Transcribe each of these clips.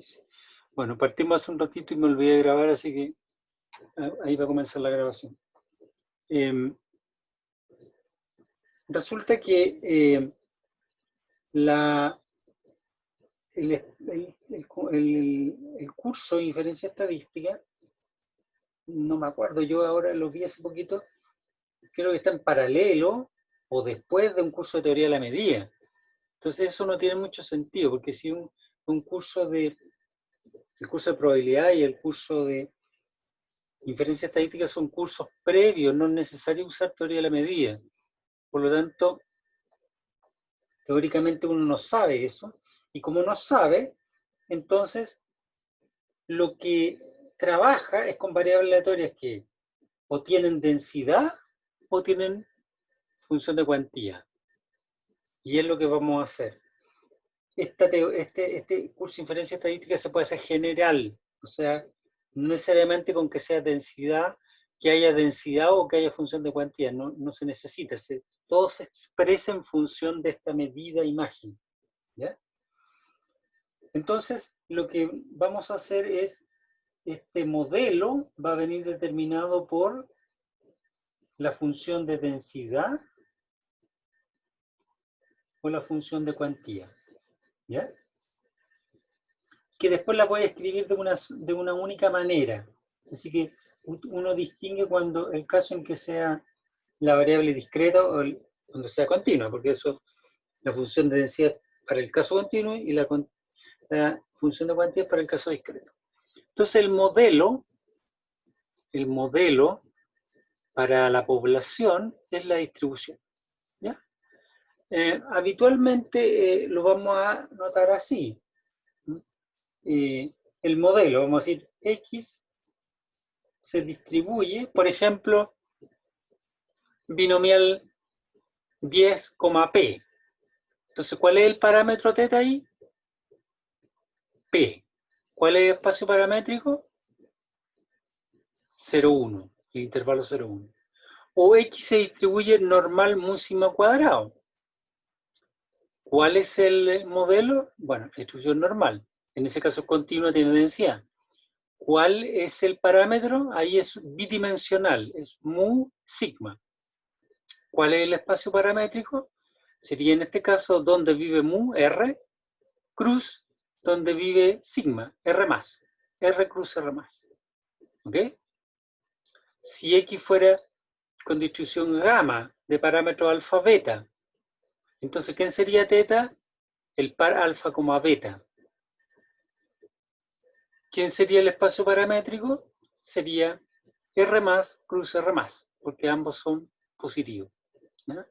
dice. Bueno, partimos hace un ratito y me olvidé de grabar, así que ahí va a comenzar la grabación. Resulta que el curso de inferencia estadística, no me acuerdo, yo ahora lo vi hace poquito, creo que está en paralelo o después de un curso de teoría de la medida. Entonces eso no tiene mucho sentido, porque si el curso de probabilidad y el curso de inferencia estadística son cursos previos, no es necesario usar teoría de la medida. Por lo tanto, teóricamente uno no sabe eso, y como no sabe, entonces lo que trabaja es con variables aleatorias que o tienen densidad o tienen función de cuantía. Y es lo que vamos a hacer. Este curso de inferencia estadística se puede hacer general, o sea, no necesariamente con que sea densidad, que haya densidad o que haya función de cuantía, no se necesita, todo se expresa en función de esta medida imagen, ¿ya? Entonces, lo que vamos a hacer es, este modelo va a venir determinado por la función de densidad o la función de cuantía, ¿ya? Que después la voy a escribir de una única manera. Así que uno distingue cuando el caso en que sea la variable discreta o cuando sea continua, porque eso, la función de densidad para el caso continuo y la función de cuantía para el caso discreto. Entonces el modelo para la población es la distribución, ¿ya? Habitualmente lo vamos a notar así. El modelo, vamos a decir, X se distribuye, por ejemplo, binomial 10, P. Entonces, ¿cuál es el parámetro teta ahí? P. ¿Cuál es el espacio paramétrico? 0,1, el intervalo 0,1. O X se distribuye normal mu sigma cuadrado. ¿Cuál es el modelo? Bueno, distribución normal. En ese caso, continua tiene densidad. ¿Cuál es el parámetro? Ahí es bidimensional, es mu sigma. ¿Cuál es el espacio paramétrico? Sería en este caso donde vive mu, R, cruz, donde vive sigma, R más. R cruz R más. ¿Ok? Si X fuera con distribución gamma de parámetro alfa beta, entonces ¿quién sería teta? El par alfa, beta. ¿Quién sería el espacio paramétrico? Sería R más cruz R más, porque ambos son positivos, ¿no?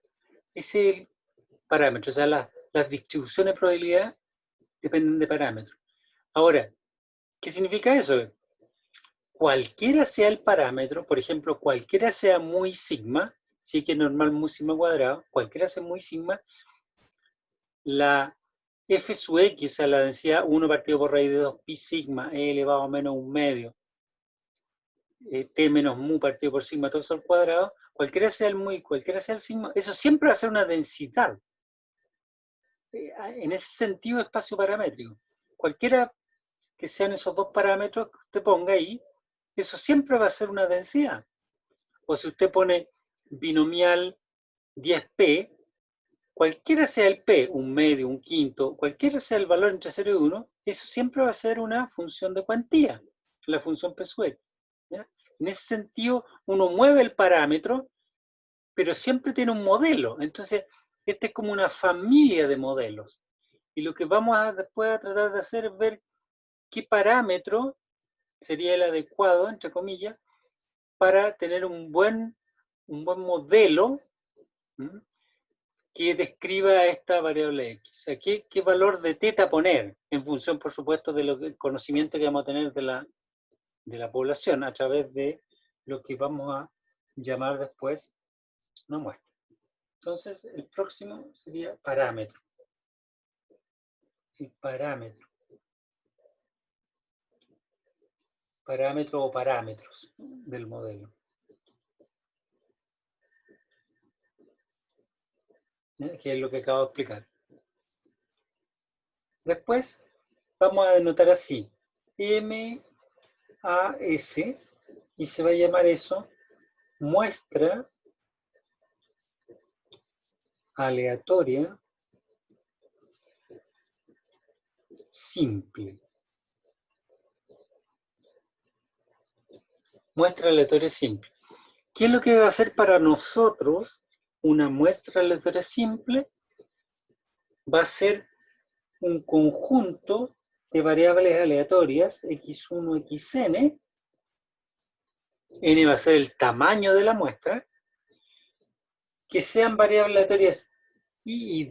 Ese es el parámetro, o sea, las distribuciones de probabilidad dependen de parámetros. Ahora, ¿qué significa eso? Cualquiera sea el parámetro, por ejemplo, cualquiera sea muy sigma, si que normal muy sigma cuadrado, cualquiera sea muy sigma, la f sub x, o sea, la densidad 1 partido por raíz de 2 pi sigma, e elevado a menos 1 medio, t menos mu partido por sigma todo eso al cuadrado, cualquiera sea el mu y cualquiera sea el sigma, eso siempre va a ser una densidad. En ese sentido, espacio paramétrico. Cualquiera que sean esos dos parámetros que usted ponga ahí, eso siempre va a ser una densidad. O si usted pone binomial 10p, cualquiera sea el p, un medio, un quinto, cualquiera sea el valor entre 0 y 1, eso siempre va a ser una función de cuantía, la función p sub x. ¿Ya? En ese sentido, uno mueve el parámetro, pero siempre tiene un modelo. Entonces, esta es como una familia de modelos. Y lo que vamos a después a tratar de hacer es ver qué parámetro sería el adecuado, entre comillas, para tener un buen modelo que describa esta variable x. O sea, ¿qué valor de teta poner? En función, por supuesto, del conocimiento que vamos a tener de la población a través de lo que vamos a llamar después una muestra. Entonces, el próximo sería parámetro. El parámetro. Parámetro o parámetros del modelo. Que es lo que acabo de explicar. Después vamos a denotar así, MAS, y se va a llamar eso muestra aleatoria simple. Muestra aleatoria simple. ¿Qué es lo que va a hacer para nosotros una muestra aleatoria simple? Va a ser un conjunto de variables aleatorias, x1, xn. N va a ser el tamaño de la muestra, que sean variables aleatorias I y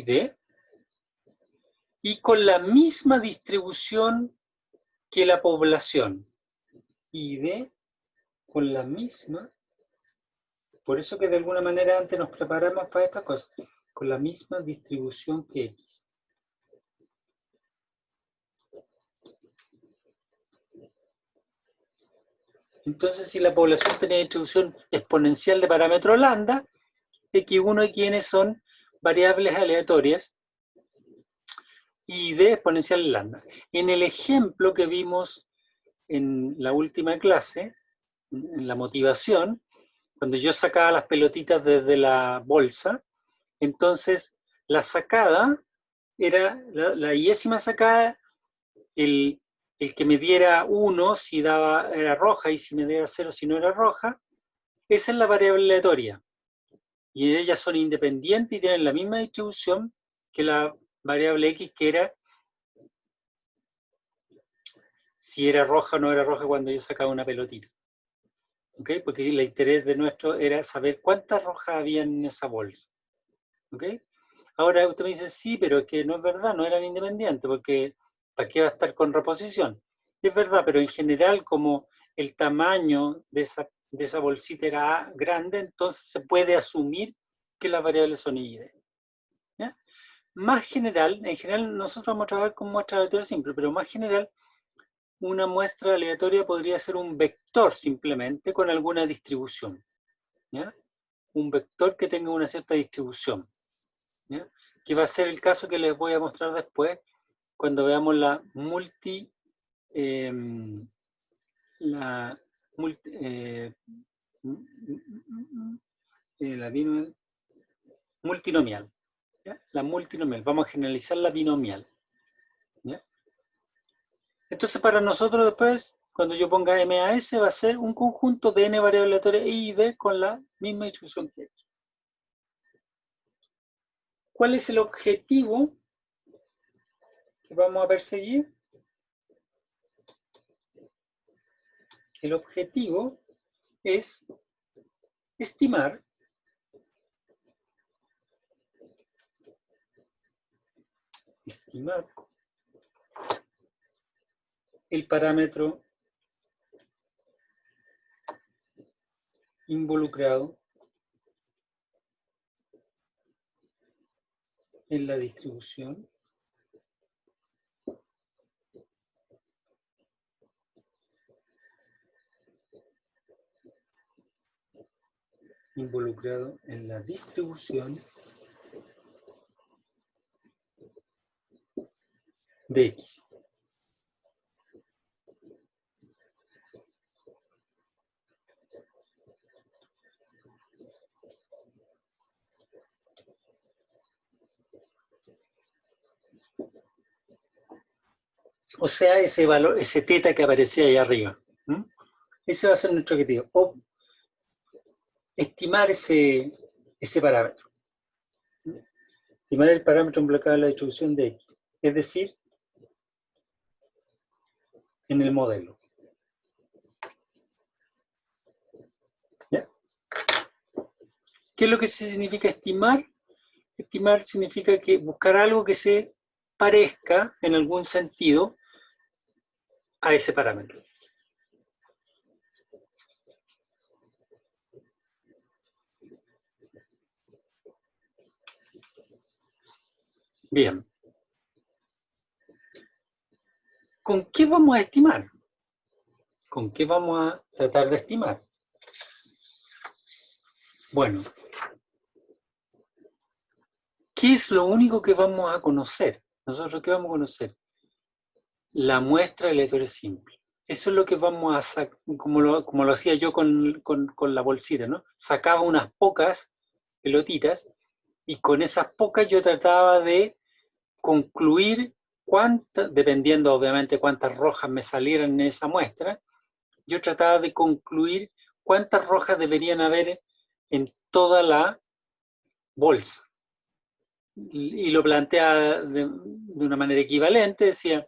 D, y con la misma distribución que la población. I y D con la misma, por eso que de alguna manera antes nos preparamos para estas cosas, con la misma distribución que X. Entonces, si la población tiene distribución exponencial de parámetro lambda, x1 y xn son variables aleatorias y de exponencial lambda. En el ejemplo que vimos en la última clase, en la motivación, cuando yo sacaba las pelotitas desde la bolsa, entonces la sacada era la iésima sacada, el que me diera 1 si era roja y si me diera 0 si no era roja, esa es la variable aleatoria. Y ellas son independientes y tienen la misma distribución que la variable x, que era si era roja o no era roja cuando yo sacaba una pelotita. ¿Ok? Porque el interés de nuestro era saber cuántas rojas había en esa bolsa. ¿Ok? Ahora usted me dice, sí, pero es que no es verdad, no eran independientes, porque ¿para qué va a estar con reposición? Es verdad, pero en general, como el tamaño de esa bolsita era grande, entonces se puede asumir que las variables son I y D. ¿Ya? Más general, en general nosotros vamos a trabajar con muestra aleatoria simple, pero más general, una muestra aleatoria podría ser un vector simplemente con alguna distribución. ¿Ya? Un vector que tenga una cierta distribución. ¿Ya? Que va a ser el caso que les voy a mostrar después cuando veamos la multinomial. ¿Ya? La multinomial. Vamos a generalizar la binomial. ¿Ya? Entonces, para nosotros después, cuando yo ponga MAS, va a ser un conjunto de n variables aleatorias I y D con la misma distribución que X. ¿Cuál es el objetivo que vamos a perseguir? El objetivo es estimar el parámetro involucrado en la distribución de X. O sea, ese valor, ese teta que aparecía ahí arriba. ¿Mm? Ese va a ser nuestro objetivo. O estimar ese parámetro. Estimar el parámetro involucrado en la distribución de X. Es decir, en el modelo. ¿Ya? ¿Qué es lo que significa estimar? Estimar significa que buscar algo que se parezca en algún sentido a ese parámetro. Bien. ¿Con qué vamos a estimar? ¿Con qué vamos a tratar de estimar? Bueno, ¿qué es lo único que vamos a conocer? ¿Nosotros qué vamos a conocer? La muestra aleatoria simple. Eso es lo que vamos a sacar, como lo hacía yo con la bolsita, ¿no? Sacaba unas pocas pelotitas y con esas pocas yo trataba de concluir cuántas, dependiendo obviamente cuántas rojas me salieran en esa muestra, yo trataba de concluir cuántas rojas deberían haber en toda la bolsa. Y lo planteaba de una manera equivalente, decía,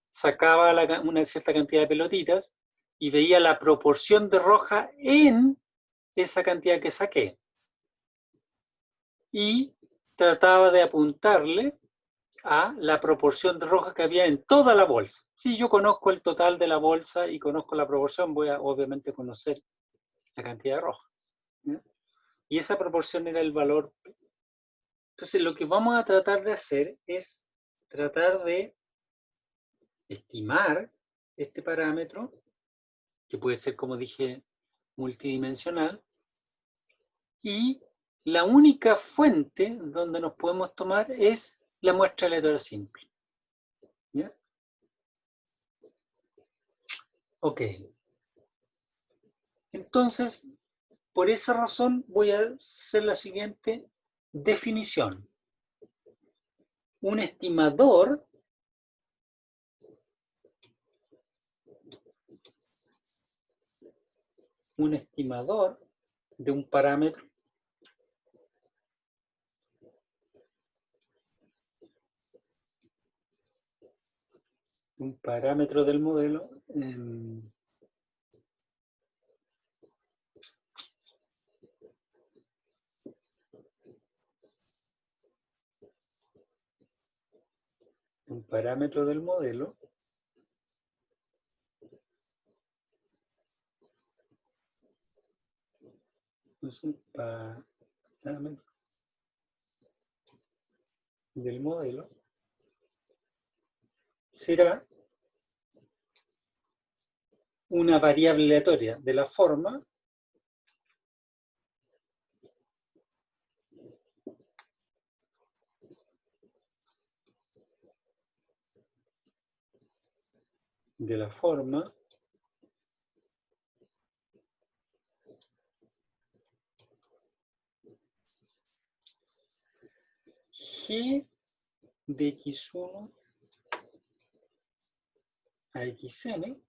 sacaba una cierta cantidad de pelotitas y veía la proporción de roja en esa cantidad que saqué. Y trataba de apuntarle a la proporción de roja que había en toda la bolsa. Si yo conozco el total de la bolsa y conozco la proporción, voy a obviamente conocer la cantidad de roja. ¿Ya? Y esa proporción era el valor. Entonces lo que vamos a tratar de hacer es tratar de estimar este parámetro, que puede ser, como dije, multidimensional, y la única fuente donde nos podemos tomar es la muestra aleatoria simple. ¿Ya? Ok. Entonces, por esa razón voy a hacer la siguiente definición. Un estimador de un parámetro del modelo es un parámetro del modelo será una variable aleatoria de la forma G de x1 a xn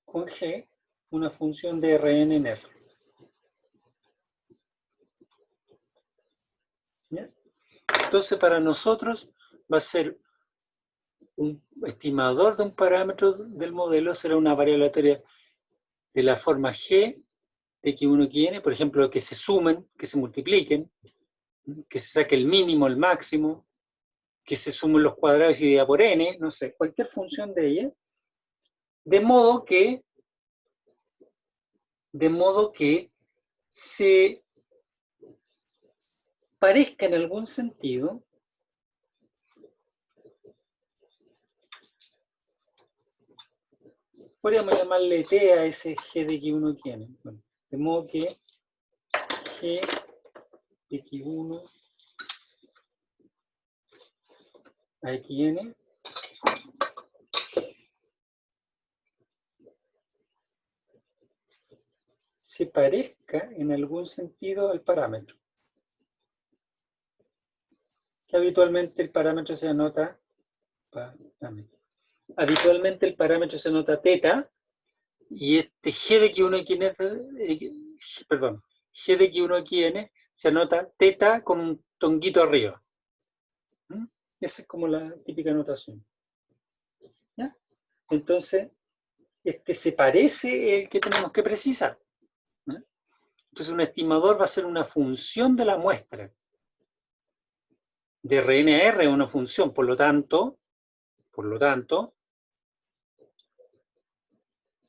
con G, una función de Rn en R. ¿Ya? Entonces, para nosotros va a ser un estimador de un parámetro del modelo, será una variable aleatoria de la forma G de x1 y xn, por ejemplo, que se sumen, que se multipliquen, que se saque el mínimo, el máximo, que se sumen los cuadrados y divida por n, no sé, cualquier función de ella, de modo que se parezca en algún sentido podríamos llamarle t a ese g de x1 y xn. Bueno, de modo que g de x1 a xn se parezca en algún sentido al parámetro. Que habitualmente el parámetro se anota teta, y este g de x1 y xn, perdón, g de x1 y xn se anota teta con un tonguito arriba. ¿Mm? Esa es como la típica notación. ¿Ya? Entonces, este se parece el que tenemos que precisar. ¿Ya? Entonces, un estimador va a ser una función de la muestra. De Rn a R es una función, por lo tanto,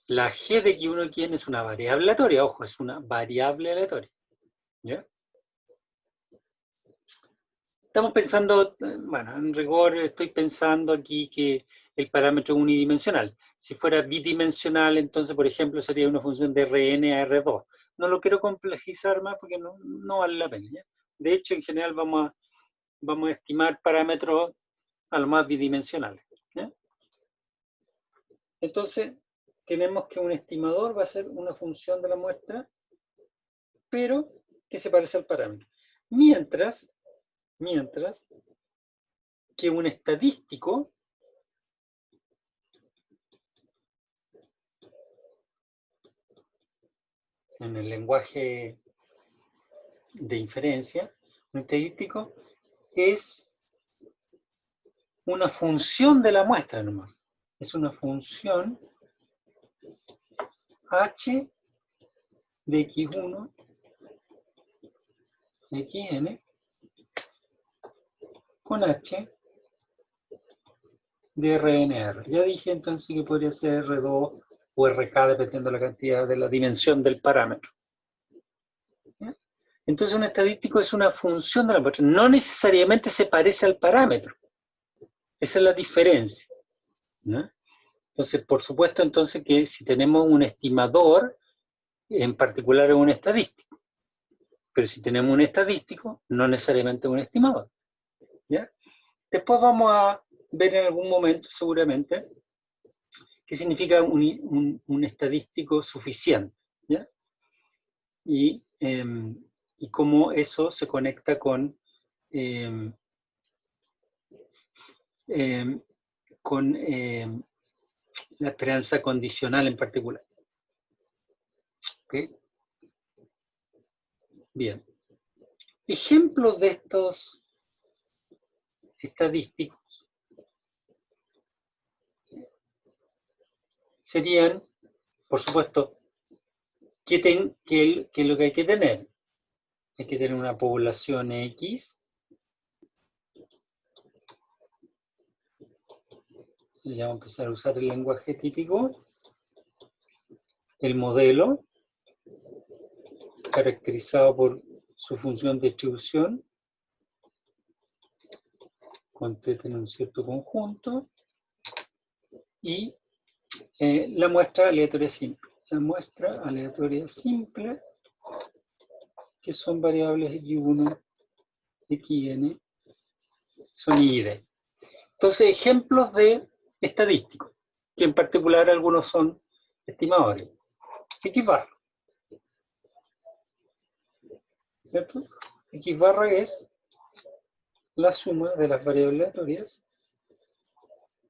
la g de x1 y xn es una variable aleatoria, ojo, es una variable aleatoria. ¿Ya? Estamos pensando, bueno, en rigor estoy pensando aquí que el parámetro es unidimensional. Si fuera bidimensional, entonces, por ejemplo, sería una función de Rn a R2. No lo quiero complejizar más porque no vale la pena. ¿Ya? De hecho, en general vamos a estimar parámetros a lo más bidimensionales, ¿ya? Entonces, tenemos que un estimador va a ser una función de la muestra, pero que se parece al parámetro. Mientras que un estadístico en el lenguaje de inferencia, un estadístico es una función de la muestra nomás. Es una función h de x1, xn, con h de RNR. Ya dije entonces que podría ser R2 o RK dependiendo de la cantidad de la dimensión del parámetro. ¿Ya? Entonces un estadístico es una función de la muestra, no necesariamente se parece al parámetro. Esa es la diferencia, ¿no? Entonces, por supuesto, entonces que si tenemos un estimador, en particular es un estadístico. Pero si tenemos un estadístico, no necesariamente un estimador, ¿ya? Después vamos a ver en algún momento, seguramente, qué significa un estadístico suficiente, ¿ya? Y cómo eso se conecta con la esperanza condicional en particular. ¿Okay? Bien. Ejemplos de estos estadísticos serían, por supuesto, ¿qué es lo que hay que tener? Hay que tener una población X. Ya vamos a empezar a usar el lenguaje típico. El modelo, caracterizado por su función de distribución, contesta en un cierto conjunto, y la muestra aleatoria simple. La muestra aleatoria simple, que son variables x1, xn, son y d. Entonces, ejemplos de estadísticos, que en particular algunos son estimadores. X barra. ¿Cierto? X barra es la suma de las variables aleatorias.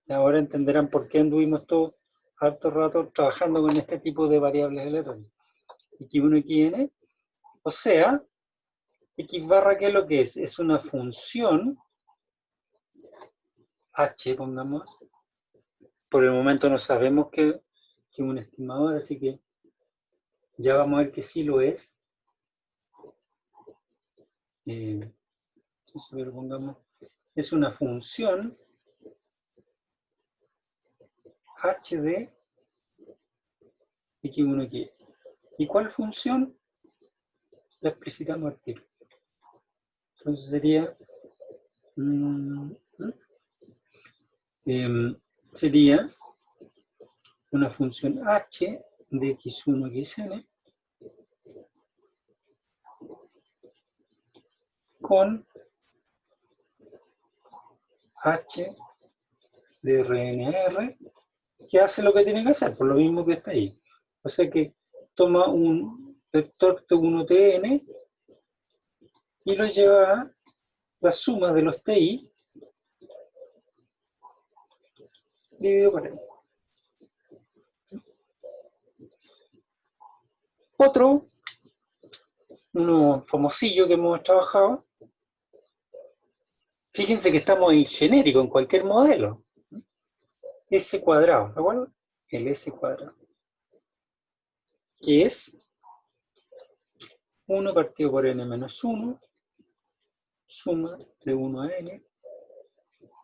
Ahora entenderán por qué anduvimos todo harto rato trabajando con este tipo de variables aleatorias. X1, xn, o sea, X barra, ¿qué es lo que es? Es una función h, pongamos. Por el momento no sabemos que es un estimador, así que ya vamos a ver que sí lo es. Entonces, pongamos, es una función h de x1, xn. ¿Y cuál función? La explicitamos al tiro. Entonces sería sería una función h de x1, xn con h de RNR, que hace lo que tiene que hacer, por lo mismo que está ahí. O sea que toma un vector T1Tn y lo lleva a la suma de los Ti dividido por n. Otro, uno famosillo que hemos trabajado, fíjense que estamos en genérico, en cualquier modelo. S cuadrado, ¿de acuerdo? El S cuadrado. Que es 1 partido por n menos 1, suma de 1 a n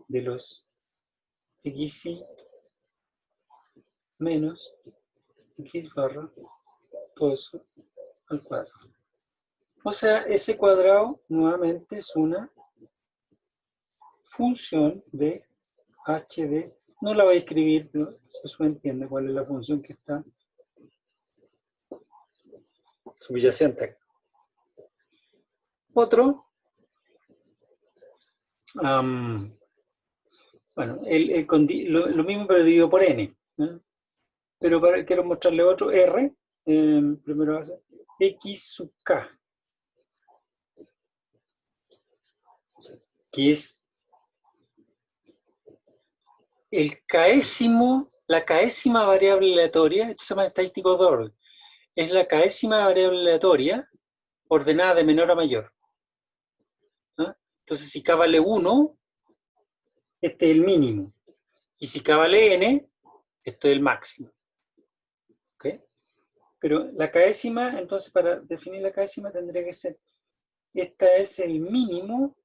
de los xi menos x barra, todo eso al cuadrado. O sea, S cuadrado nuevamente es una función de hd. No la voy a escribir, pero se entiende cuál es la función que está subyacente. Otro bueno, lo mismo pero dividido por n. ¿No? Pero quiero mostrarle otro, R, primero va a ser X sub K, que es la késima variable aleatoria, esto se llama estadístico de orden, es la késima variable aleatoria ordenada de menor a mayor. ¿No? Entonces, si K vale 1, este es el mínimo. Y si K vale n, esto es el máximo. ¿Okay? Pero la késima, entonces, para definir la késima tendría que ser, esta es el mínimo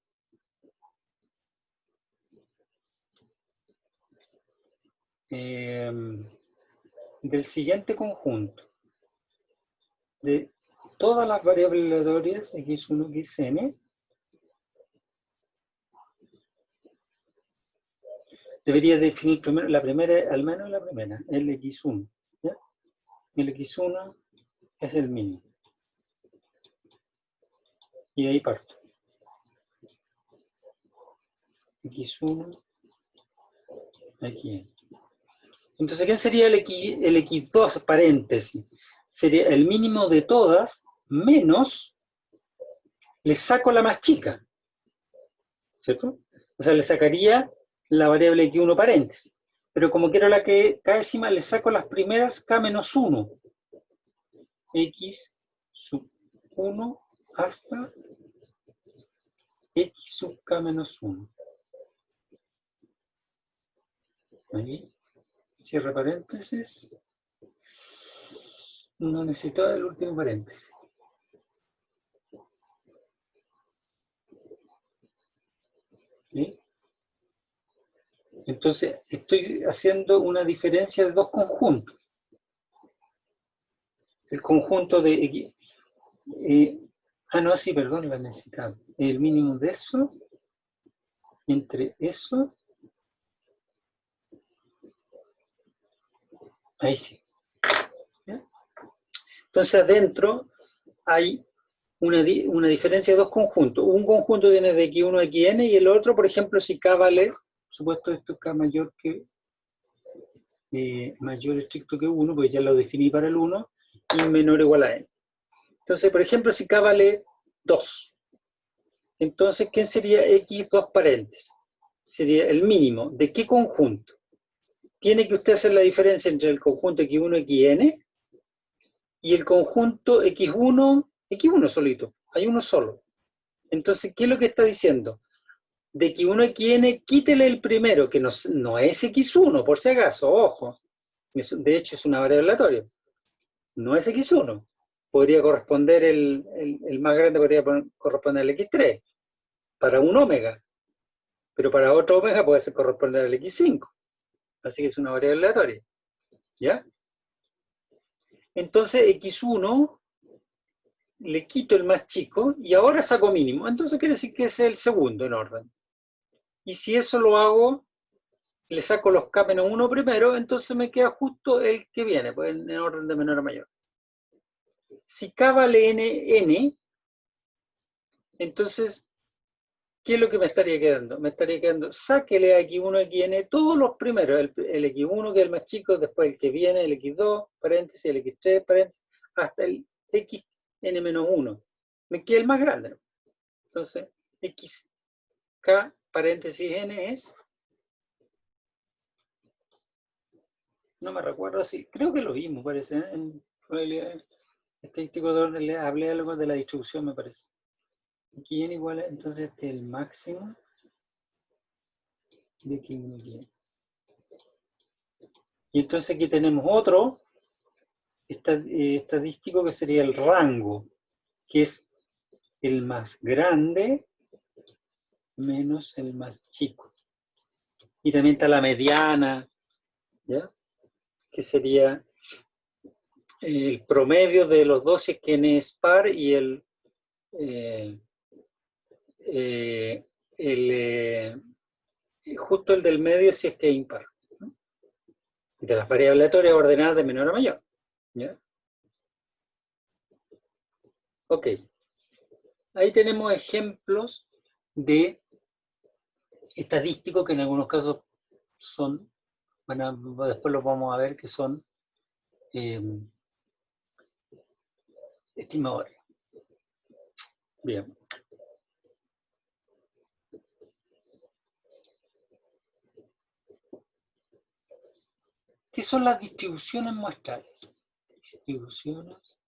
del siguiente conjunto. De todas las variables aleatorias, x1, xn, debería definir primero la primera, al menos la primera, el x1. ¿Ya? El x1 es el mínimo. Y de ahí parto. x1, xn. Entonces, ¿qué sería el x2 paréntesis? Sería el mínimo de todas menos, le saco la más chica, ¿cierto? O sea, le sacaría la variable x1 paréntesis. Pero como quiero la késima, le saco las primeras k menos 1. X sub 1 hasta X sub k menos 1. Ahí. Cierra paréntesis. No necesito el último paréntesis. ¿Sí? Entonces, estoy haciendo una diferencia de dos conjuntos. El conjunto de... no, sí, perdón, la necesitaba. El mínimo de eso, entre eso... Ahí sí. ¿Ya? Entonces, adentro hay una diferencia de dos conjuntos. Un conjunto tiene de x1 a xn y el otro, por ejemplo, si k vale, por supuesto, esto es k mayor que... mayor estricto que 1, pues ya lo definí para el 1, y menor o igual a n. Entonces, por ejemplo, si k vale 2, entonces, ¿quién sería x2 paréntesis? Sería el mínimo. ¿De qué conjunto? Tiene que usted hacer la diferencia entre el conjunto x1, xn, y el conjunto x1 solito. Hay uno solo. Entonces, ¿qué es lo que está diciendo? De x1 a xn, quítele el primero, que no es x1, por si acaso, ojo. De hecho, es una variable aleatoria. No es x1. Podría corresponder, el más grande podría corresponder al x3, para un omega. Pero para otro omega puede corresponder al x5. Así que es una variable aleatoria. ¿Ya? Entonces, x1 le quito el más chico y ahora saco mínimo. Entonces quiere decir que ese es el segundo en orden. Y si eso lo hago, le saco los k menos 1 primero, entonces me queda justo el que viene, pues en orden de menor a mayor. Si k vale n, entonces, ¿qué es lo que me estaría quedando? Me estaría quedando, sáquele a x1, xn todos los primeros, el x1 que es el más chico, después el que viene, el x2, paréntesis, el x3, paréntesis, hasta el xn-1. Me queda el más grande. Entonces, xk paréntesis n es, no me recuerdo si, creo que lo vimos, parece, en estadístico de orden, le hablé algo de la distribución, me parece. Aquí n igual a, entonces, este es el máximo de x1 y xn. Y entonces aquí tenemos otro estadístico que sería el rango, que es el más grande menos el más chico. Y también está la mediana, ¿ya? Que sería el promedio de los dos si es que n es par y justo el del medio si es que es impar. ¿No? De las variables aleatorias ordenadas de menor a mayor. ¿Ya? Ok. Ahí tenemos ejemplos de estadísticos, que en algunos casos son, después los vamos a ver, que son estimadores. Bien. ¿Qué son las distribuciones muestrales? Distribuciones,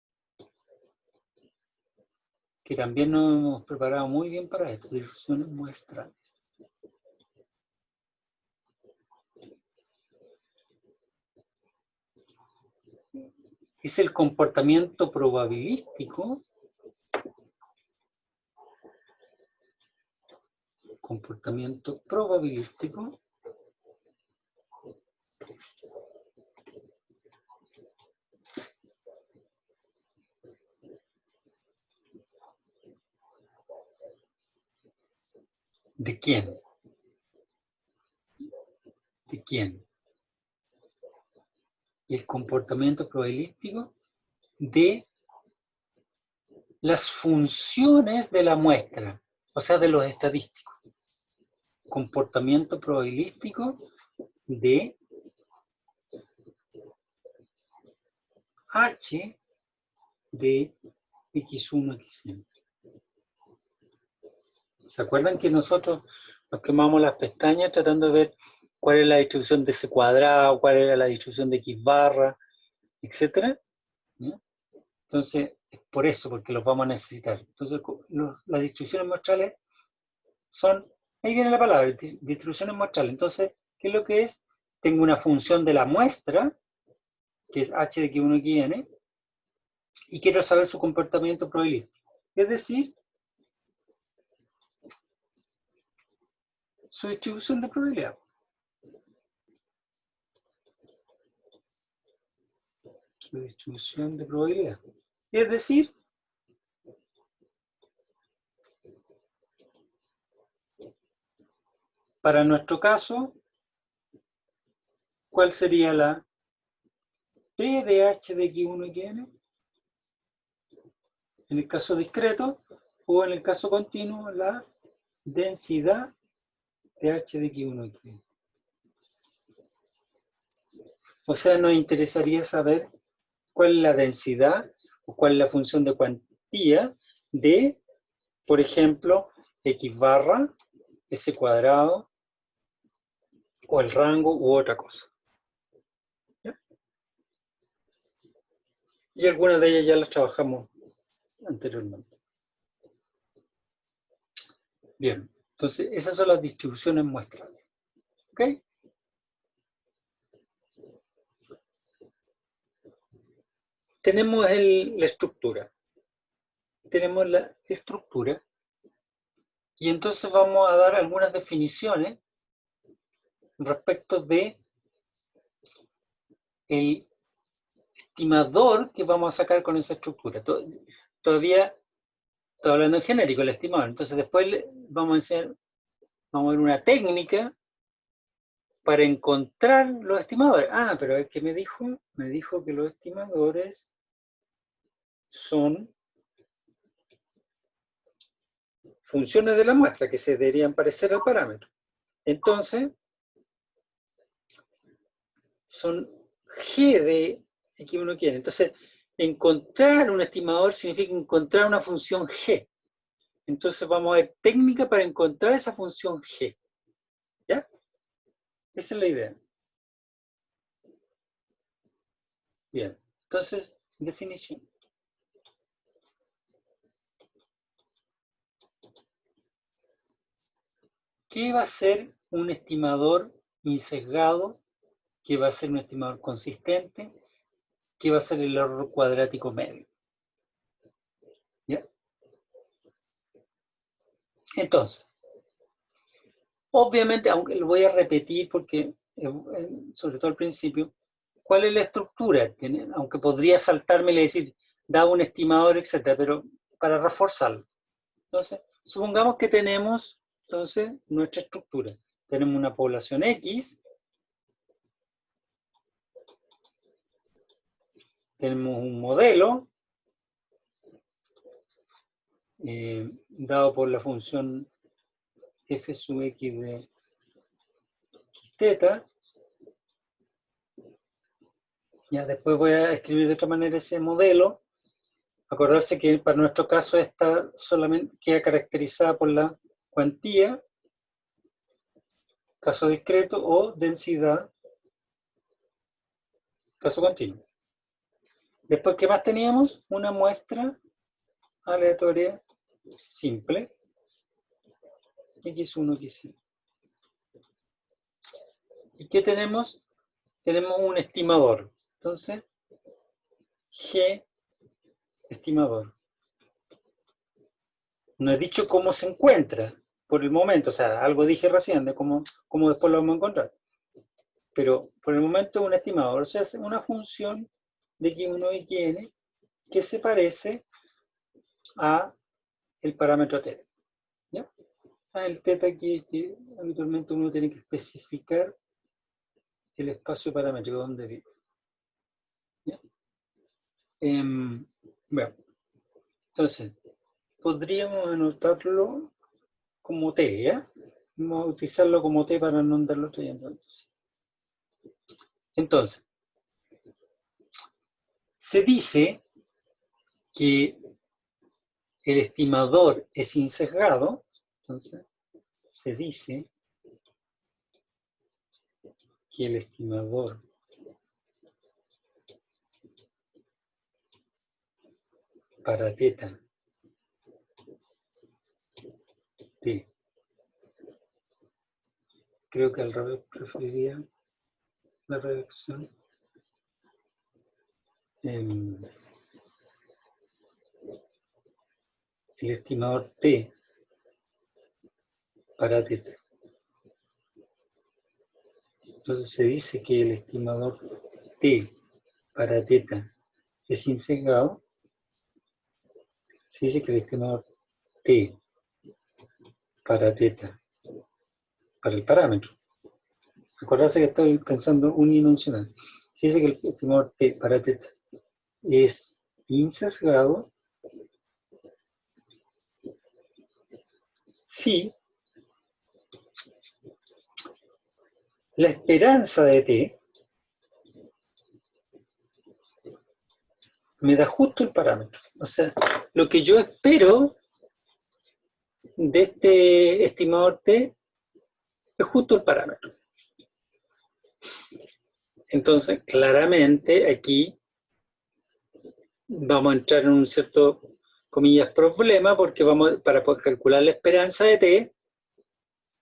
que también nos hemos preparado muy bien para esto, distribuciones muestrales. Es el comportamiento probabilístico ¿de quién? ¿De quién? El comportamiento probabilístico de las funciones de la muestra, o sea, de los estadísticos. Comportamiento probabilístico de H de X1, Xn. ¿Se acuerdan que nosotros nos quemamos las pestañas tratando de ver cuál es la distribución de ese cuadrado, cuál era la distribución de X barra, etcétera? ¿Ya? Entonces, es por eso, porque los vamos a necesitar. Entonces, las distribuciones muestrales son, ahí viene la palabra, distribuciones muestrales. Entonces, ¿qué es lo que es? Tengo una función de la muestra, que es h de x1, xn, y quiero saber su comportamiento probabilístico. Es decir, su distribución de probabilidad. Su distribución de probabilidad. Es decir, para nuestro caso, ¿cuál sería la P de h de x1 xn? En el caso discreto, o en el caso continuo, la densidad de h de x1 xn. O sea, nos interesaría saber cuál es la densidad o cuál es la función de cuantía de, por ejemplo, x barra, s cuadrado, o el rango u otra cosa. ¿Ya? Y algunas de ellas ya las trabajamos anteriormente. Bien, entonces esas son las distribuciones muestrales. ¿Ok? Tenemos la estructura. Tenemos la estructura. Y entonces vamos a dar algunas definiciones respecto de el estimador que vamos a sacar con esa estructura. Todavía estoy hablando en genérico, el estimador. Entonces después vamos a ver una técnica para encontrar los estimadores. Ah, pero es que me dijo que los estimadores son funciones de la muestra que se deberían parecer al parámetro. Entonces, son G de x1 quiere. Entonces, encontrar un estimador significa encontrar una función G. Entonces vamos a ver técnica para encontrar esa función G. ¿Ya? Esa es la idea. Bien. Entonces, definición. ¿Qué va a ser un estimador insesgado? ¿Qué va a ser un estimador consistente? ¿Qué va a ser el error cuadrático medio? ¿Ya? Entonces, obviamente, aunque lo voy a repetir porque, sobre todo al principio, ¿cuál es la estructura? Aunque podría saltármela y decir, da un estimador, etcétera, pero para reforzarlo. Entonces, supongamos que tenemos, entonces, nuestra estructura. Tenemos una población X, tenemos un modelo, dado por la función f sub x de teta. Ya después voy a escribir de otra manera ese modelo. Acordarse que para nuestro caso esta solamente queda caracterizada por la cuantía, caso discreto, o densidad, caso continuo. Después, ¿qué más teníamos? Una muestra aleatoria simple, x1, x2. ¿Y qué tenemos? Tenemos un estimador. Entonces, G estimador. No he dicho cómo se encuentra por el momento, o sea, algo dije recién de cómo después lo vamos a encontrar. Pero por el momento es un estimador, o sea, es una función de x1 y xn que se parece a el parámetro θ. ¿Ya? El θ que habitualmente uno tiene que especificar el espacio paramétrico donde vive. ¿Ya? Bueno, entonces, podríamos anotarlo como t, ¿ya? Vamos a utilizarlo como t para no andarlo estudiando. Entonces, se dice que el estimador es insesgado, entonces se dice que el estimador para θ t, creo que al revés preferiría la redacción, el estimador t para θ. Entonces se dice que el estimador t para θ es insesgado. Se dice que el estimador t para θ, para el parámetro. Acordarse que estoy pensando unidimensional. Se dice que el estimador t para θ es insesgado si la esperanza de t me da justo el parámetro. O sea, lo que yo espero de este estimador t es justo el parámetro. Entonces, claramente aquí vamos a entrar en un cierto, comillas, problema, porque para poder calcular la esperanza de t,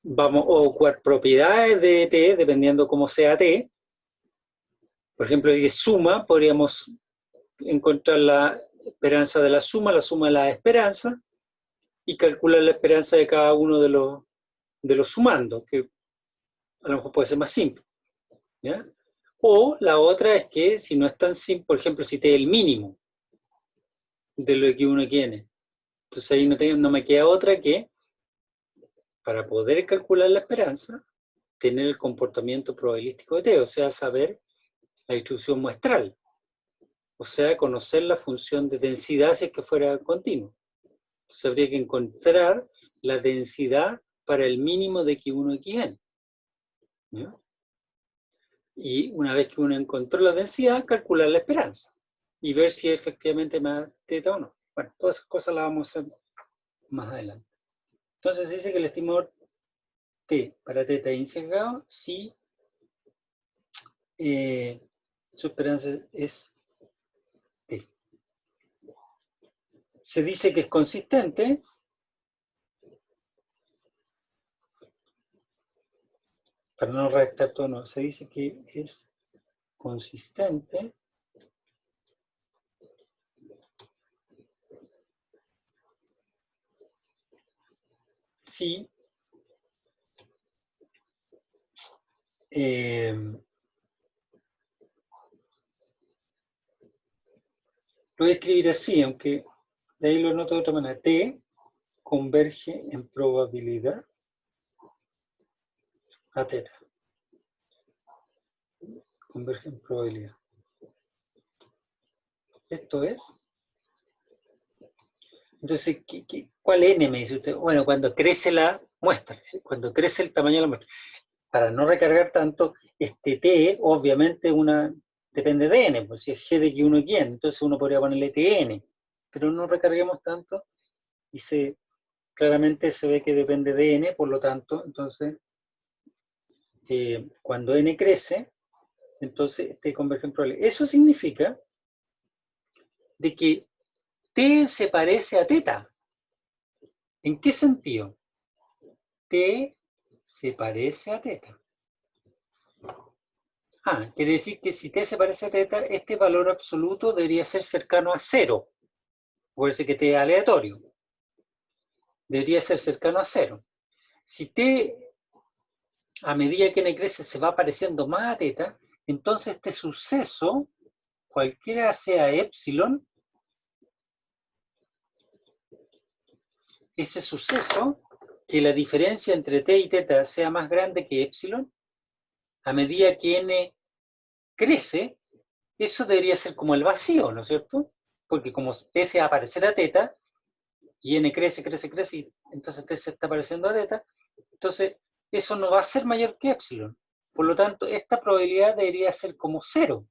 vamos a ocupar propiedades de t, dependiendo cómo sea t. Por ejemplo, de suma, podríamos encontrar la esperanza de la suma de la esperanza, y calcular la esperanza de cada uno de los sumandos, que a lo mejor puede ser más simple. ¿Ya? O la otra es que si no es tan simple, por ejemplo, si t es el mínimo de lo que uno quiere, entonces ahí no me queda otra que, para poder calcular la esperanza, tener el comportamiento probabilístico de t, o sea, saber la distribución muestral, o sea, conocer la función de densidad si es que fuera continuo. Entonces habría que encontrar la densidad para el mínimo de x1 y xn. ¿Ya? Y una vez que uno encontró la densidad, calcular la esperanza y ver si efectivamente más θ o no. Bueno, todas esas cosas las vamos a hacer más adelante. Entonces se dice que el estimador t para θ insesgado si su esperanza es t. Se dice que es consistente para no redactar todo, no, se dice que es consistente si lo voy a escribir así, aunque de ahí lo noto de otra manera. T converge en probabilidad a θ. Converge en probabilidad. Esto es. Entonces, ¿cuál n me dice usted? Bueno, cuando crece la muestra, cuando crece el tamaño de la muestra. para no recargar tanto, este t obviamente depende de n, pues si es g de q1 y n, entonces uno podría ponerle tn, pero no recarguemos tanto y claramente se ve que depende de n, por lo tanto, entonces, cuando n crece, entonces t converge en probabilidad. Eso significa de que t se parece a teta. ¿En qué sentido? T se parece a teta. Quiere decir que si t se parece a teta, este valor absoluto debería ser cercano a 0. Acuérdense que t es aleatorio. Debería ser cercano a 0. Si t, a medida que n crece, se va pareciendo más a teta, entonces este suceso, cualquiera sea epsilon, ese suceso, que la diferencia entre t y teta sea más grande que epsilon, a medida que n crece, eso debería ser como el vacío, ¿no es cierto? Porque como t se va a parecer a teta, y n crece, crece, crece, y entonces t se está pareciendo a teta, entonces eso no va a ser mayor que epsilon. Por lo tanto, esta probabilidad debería ser como 0.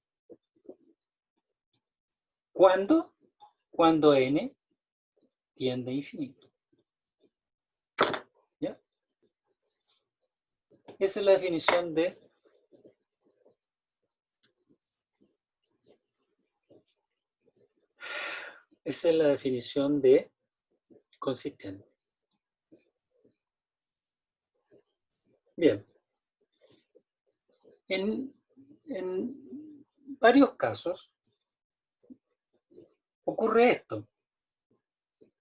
¿Cuándo? Cuando n tiende a infinito. ¿Ya? Esa es la definición de consistente. Bien. En varios casos ocurre esto.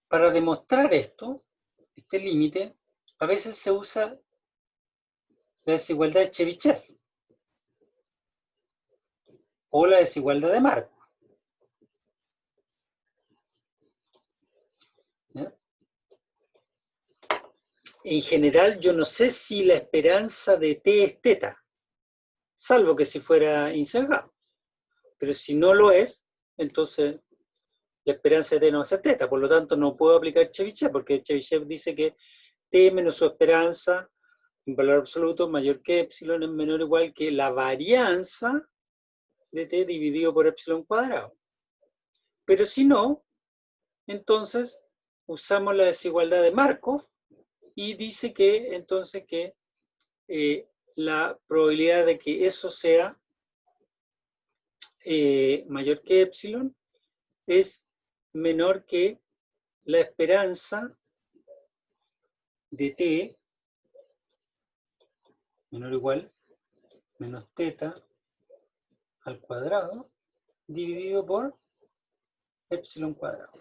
Para demostrar esto, este límite, a veces se usa la desigualdad de Chebyshev o la desigualdad de Markov. ¿Ya? En general, yo no sé si la esperanza de t es teta, salvo que si fuera incerrado. Pero si no lo es, entonces la esperanza de t no va a ser teta. Por lo tanto, no puedo aplicar Chebyshev, porque Chebyshev dice que t menos su esperanza, en valor absoluto, mayor que epsilon, es menor o igual que la varianza de t dividido por epsilon cuadrado. Pero si no, entonces usamos la desigualdad de Markov y dice que entonces que la probabilidad de que eso sea mayor que epsilon es menor que la esperanza de t menor o igual menos teta al cuadrado dividido por epsilon cuadrado.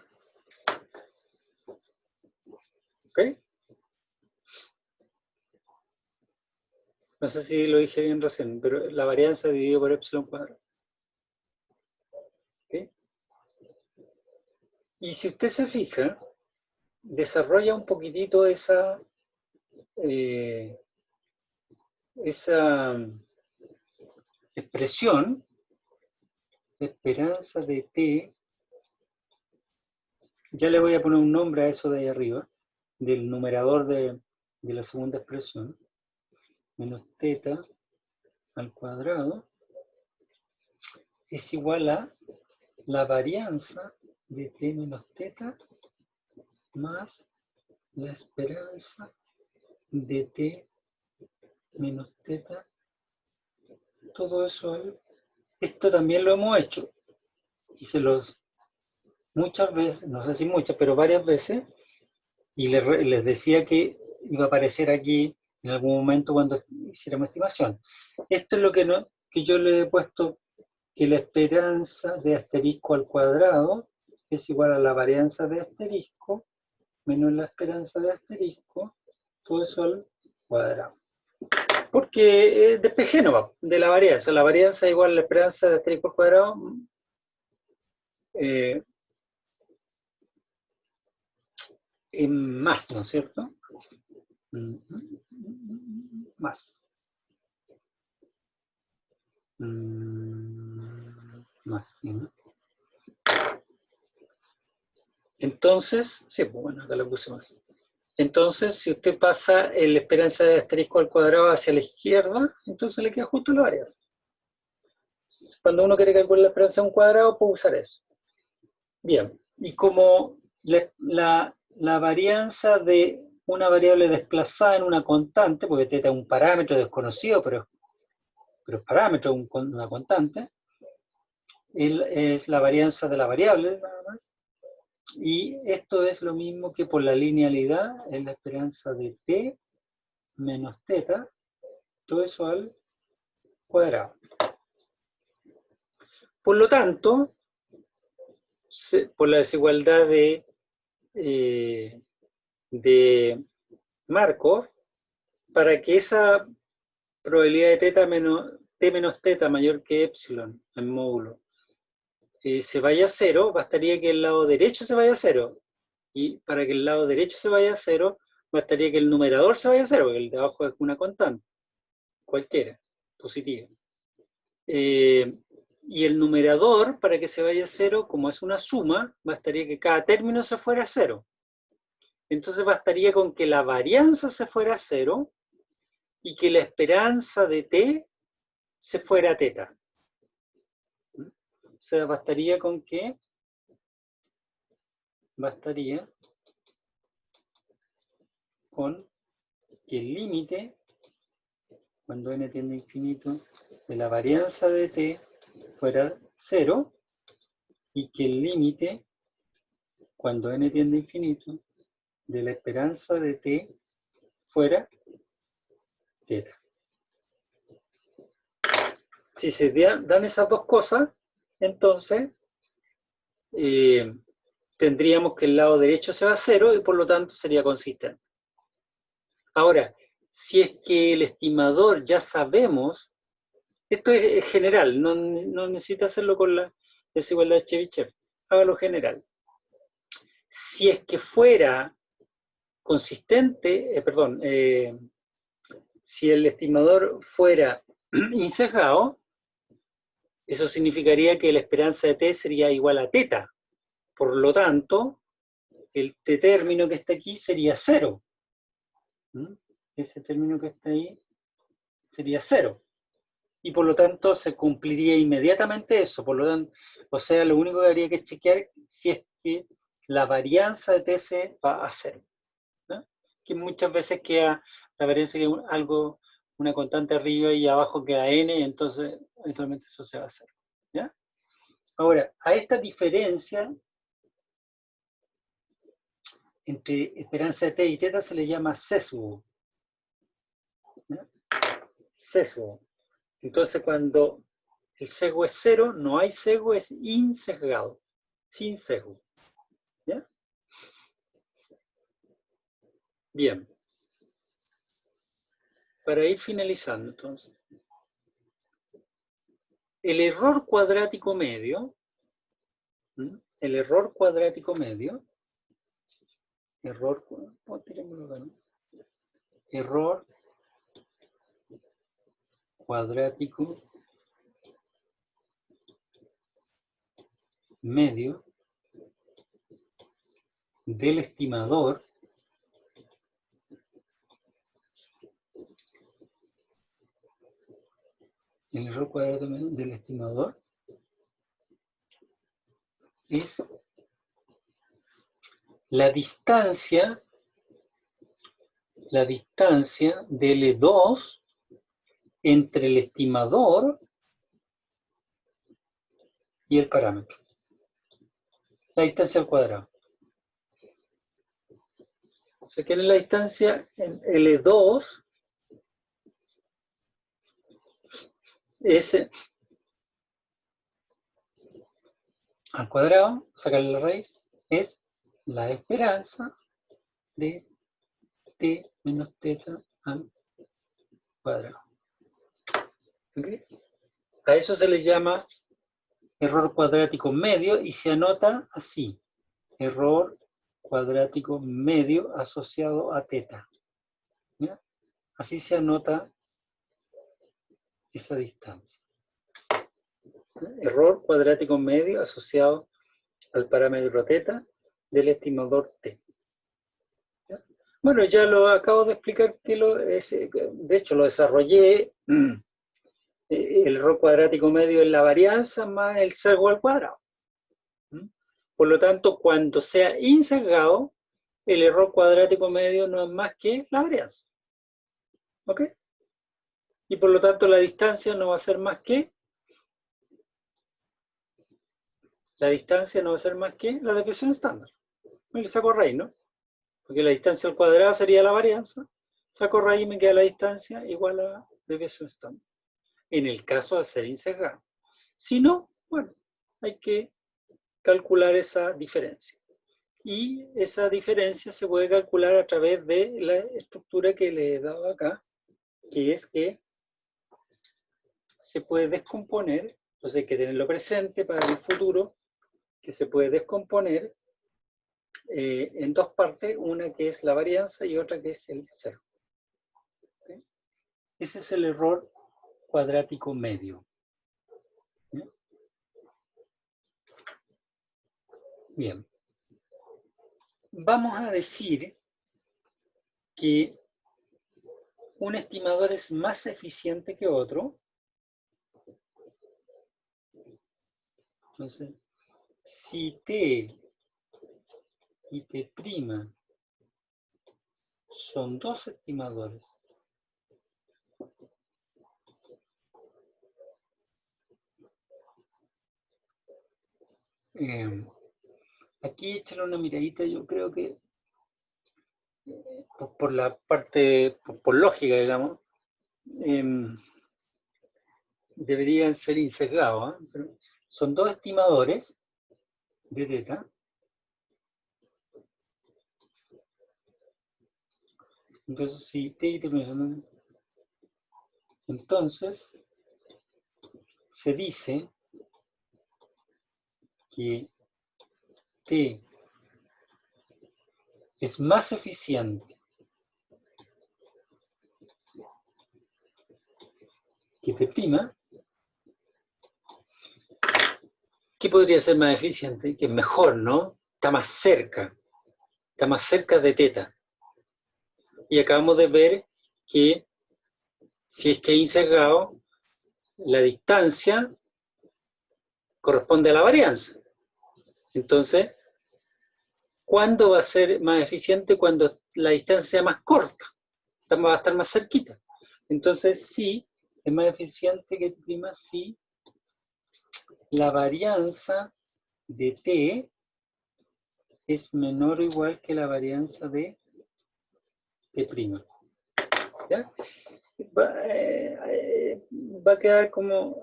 ¿Ok? No sé si lo dije bien recién, pero la varianza dividido por epsilon cuadrado. ¿Ok? Y si usted se fija, desarrolla un poquitito esa expresión, esperanza de t, ya le voy a poner un nombre a eso de ahí arriba, del numerador de la segunda expresión, menos teta al cuadrado, es igual a la varianza de t menos teta más la esperanza de t menos teta. Todo eso, esto también lo hemos hecho. Y muchas veces, no sé si muchas, pero varias veces, y les decía que iba a aparecer aquí en algún momento cuando hiciéramos estimación. Esto es lo que yo le he puesto, que la esperanza de asterisco al cuadrado es igual a la varianza de asterisco menos la esperanza de asterisco, todo eso al cuadrado. Porque después Génova, de la varianza es igual a la esperanza de asterisco al cuadrado, en más, ¿no es cierto? Más. Más, ¿sí, no? Entonces, sí, pues bueno, acá lo puse más. Entonces, si usted pasa la esperanza de asterisco al cuadrado hacia la izquierda, entonces le queda justo la varianza. Cuando uno quiere calcular la esperanza de un cuadrado, puede usar eso. Bien, y como la varianza de una variable desplazada en una constante, porque θ es un parámetro desconocido, pero es parámetro, una constante, es la varianza de la variable, nada más. Y esto es lo mismo que por la linealidad, es la esperanza de t menos θ, todo eso al cuadrado. Por lo tanto, por la desigualdad de Markov, para que esa probabilidad de t menos θ mayor que epsilon en módulo se vaya a cero, bastaría que el lado derecho se vaya a cero. Y para que el lado derecho se vaya a cero, bastaría que el numerador se vaya a cero, porque el de abajo es una constante, cualquiera, positiva. Y el numerador, para que se vaya a cero, como es una suma, bastaría que cada término se fuera a cero. Entonces bastaría con que la varianza se fuera a cero y que la esperanza de t se fuera a θ. O sea, bastaría con que el límite, cuando n tiende a infinito, de la varianza de t fuera 0 y que el límite, cuando n tiende a infinito, de la esperanza de t fuera θ. Si se dan esas dos cosas, entonces tendríamos que el lado derecho se va a 0 y por lo tanto sería consistente. Ahora, si es que el estimador ya sabemos, esto es general, no necesita hacerlo con la desigualdad de Chebyshev, hágalo general. Si es que fuera consistente, si el estimador fuera insesgado, eso significaría que la esperanza de t sería igual a θ. Por lo tanto, el t término que está aquí sería 0. Ese término que está ahí sería 0. Y por lo tanto se cumpliría inmediatamente eso. Por lo tanto, o sea, lo único que habría que chequear si es que la varianza de t se va a 0. ¿No? Que muchas veces queda la varianza que algo, una constante arriba y abajo queda n, entonces eventualmente eso se va a hacer. ¿Ya? Ahora, a esta diferencia entre esperanza de t y θ se le llama sesgo. ¿Ya? Sesgo. Entonces, cuando el sesgo es 0, no hay sesgo, es insesgado. Sin sesgo. ¿Ya? Bien. Para ir finalizando, entonces. El error cuadrático medio, error cuadrático medio cuadrático medio del estimador es la distancia de L2 entre el estimador y el parámetro. La distancia al cuadrado. O sea, que es la distancia en L2 es al cuadrado, sacarle la raíz, es la esperanza de t menos θ al cuadrado. ¿Okay? A eso se le llama error cuadrático medio y se anota así: error cuadrático medio asociado a θ. ¿Ya? Así se anota esa distancia. Error cuadrático medio asociado al parámetro θ del estimador t. ¿Ya? Bueno, ya lo acabo de explicar que de hecho lo desarrollé. El error cuadrático medio es la varianza más el sesgo al cuadrado. Por lo tanto, cuando sea insesgado, el error cuadrático medio no es más que la varianza. ¿Ok? Y por lo tanto la distancia no va a ser más que la desviación estándar. Me le saco raíz, ¿no? Porque la distancia al cuadrado sería la varianza. Saco raíz y me queda la distancia igual a la desviación estándar. En el caso de ser insesgado. Si no, bueno, hay que calcular esa diferencia. Y esa diferencia se puede calcular a través de la estructura que le he dado acá, que es que se puede descomponer, entonces hay que tenerlo presente para el futuro, que se puede descomponer en dos partes, una que es la varianza y otra que es el sesgo. ¿Okay? Ese es el error cuadrático medio. ¿Sí? Bien. Vamos a decir que un estimador es más eficiente que otro. Entonces, si T y T' son dos estimadores aquí échale una miradita, yo creo que por la parte, por lógica, digamos, deberían ser insesgados, ¿eh? Pero son dos estimadores de teta. Entonces, si T y T', entonces se dice que T es más eficiente que T'. ¿Qué podría ser más eficiente? Que es mejor, ¿no? Está más cerca de teta. Y acabamos de ver que si es que es insesgado, la distancia corresponde a la varianza. Entonces, ¿cuándo va a ser más eficiente? Cuando la distancia sea más corta, va a estar más cerquita. Entonces, sí, es más eficiente que T', si la varianza de T es menor o igual que la varianza de T'. ¿Ya? Va a quedar como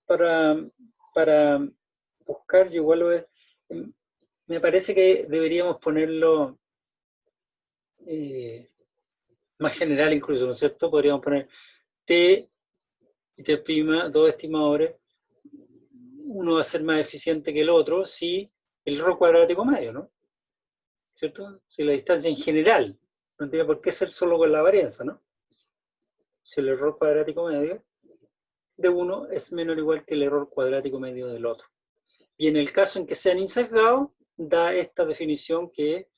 para buscar, yo igual me parece que deberíamos ponerlo más general incluso, ¿no es cierto? Podríamos poner T y T', dos estimadores, uno va a ser más eficiente que el otro si el error cuadrático medio, ¿no? ¿Cierto? Si la distancia en general, no tiene por qué ser solo con la varianza, ¿no? Si el error cuadrático medio de uno es menor o igual que el error cuadrático medio del otro. Y en el caso en que sean insesgados, da esta definición que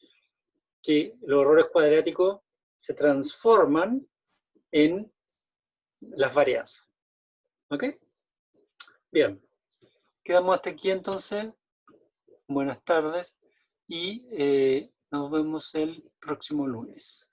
los errores cuadráticos se transforman en las varianzas. ¿Ok? Bien. Quedamos hasta aquí entonces. Buenas tardes y nos vemos el próximo lunes.